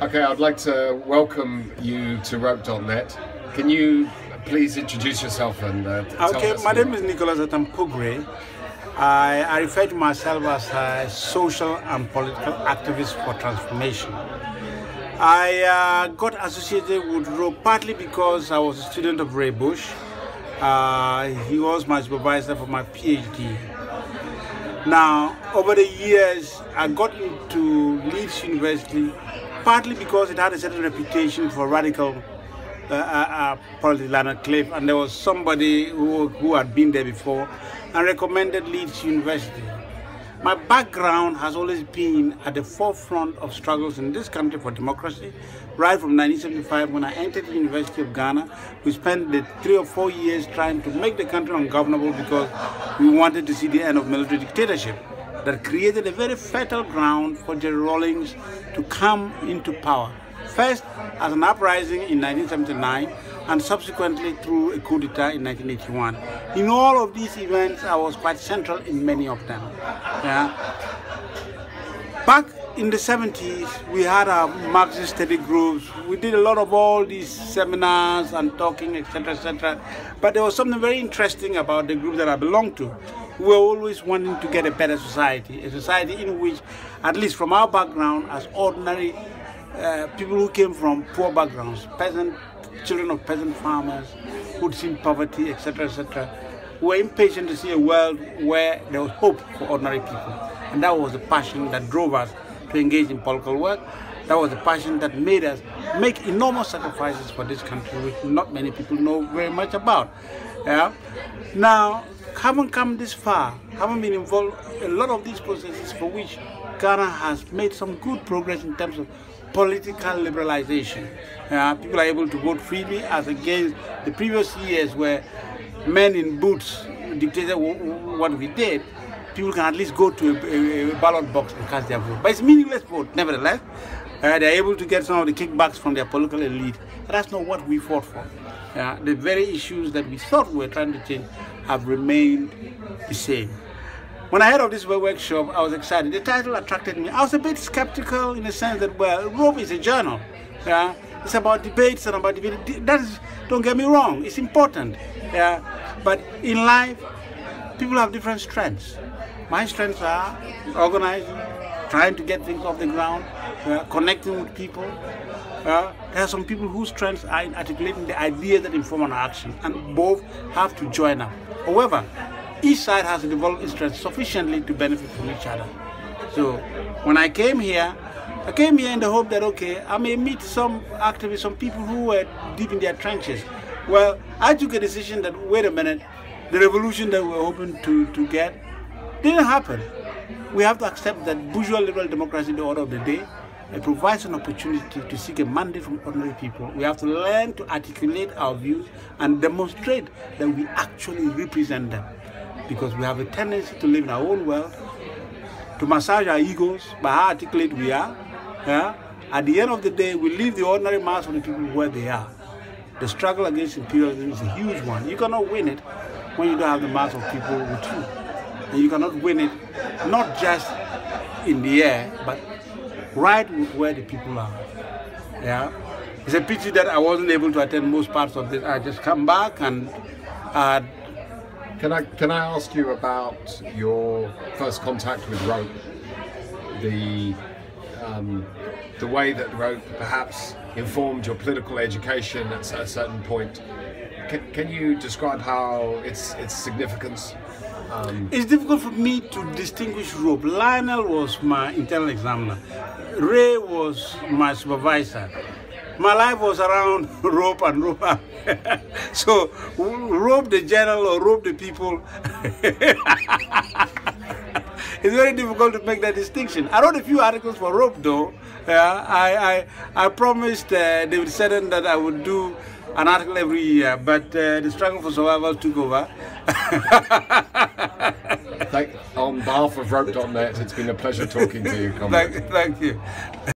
Okay, I'd like to welcome you to ROAPE.net. Can you please introduce yourself and tell us? My name is Atampugre. I refer to myself as a social and political activist for transformation. I got associated with ROAPE partly because I was a student of Ray Bush. He was my supervisor for my PhD. Now, over the years, I got into Leeds University partly because it had a certain reputation for radical politics, Leonard Cliff, and there was somebody who had been there before and recommended Leeds University. My background has always been at the forefront of struggles in this country for democracy. Right from 1975, when I entered the University of Ghana, we spent the 3 or 4 years trying to make the country ungovernable because we wanted to see the end of military dictatorship. That created a very fertile ground for Jerry Rawlings to come into power. First as an uprising in 1979 and subsequently through a coup d'etat in 1981. In all of these events, I was quite central in many of them. Back in the 70s, we had our Marxist study groups. We did a lot of all these seminars and talking, etc., etc. But there was something very interesting about the group that I belonged to. We were always wanting to get a better society, a society in which, at least from our background, as ordinary people who came from poor backgrounds, children of peasant farmers, who'd seen poverty, etc., etc., were impatient to see a world where there was hope for ordinary people. And that was the passion that drove us to engage in political work. That was the passion that made us make enormous sacrifices for this country, which not many people know very much about. Now, having come this far, having been involved in a lot of these processes for which Ghana has made some good progress in terms of political liberalization. People are able to vote freely as against the previous years where men in boots dictated what we did. People can at least go to a ballot box and cast their vote. But it's a meaningless vote, nevertheless. They're able to get some of the kickbacks from their political elite. But that's not what we fought for. The very issues that we thought we were trying to change have remained the same. When I heard of this workshop, I was excited. The title attracted me. I was a bit skeptical in the sense that, well, ROAPE is a journal. It's about debates and about debate. Don't get me wrong, it's important. But in life, people have different strengths. My strengths are organizing, trying to get things off the ground, connecting with people. There are some people whose strengths are in articulating the ideas that inform our action, and both have to join up. However, each side has to develop its strengths sufficiently to benefit from each other. So when I came here in the hope that, okay, I may meet some activists, some people who were deep in their trenches. Well, I took a decision that, wait a minute, the revolution that we were hoping to get didn't happen. We have to accept that bourgeois liberal democracy, the order of the day, it provides an opportunity to seek a mandate from ordinary people. We have to learn to articulate our views and demonstrate that we actually represent them. Because we have a tendency to live in our own world, to massage our egos by how articulate we are. At the end of the day, we leave the ordinary mass of the people where they are. The struggle against imperialism is a huge one. You cannot win it when you don't have the mass of people with you. And you cannot win it not just in the air, but right where the people are. It's a pity that I wasn't able to attend most parts of this. I just come back and Can I ask you about your first contact with ROAPE? The way that ROAPE perhaps informed your political education at a certain point. Can you describe how its significance? It's difficult for me to distinguish ROAPE. Lionel was my internal examiner. Ray was my supervisor. My life was around ROAPE and ROAPE. So, ROAPE the journal or ROAPE the people. It's very difficult to make that distinction. I wrote a few articles for ROAPE though. I promised David Seddon that I would do an article every year, but the struggle for survival took over. On behalf of ROAPE.net, it's been a pleasure talking to you, comrade. Thank you.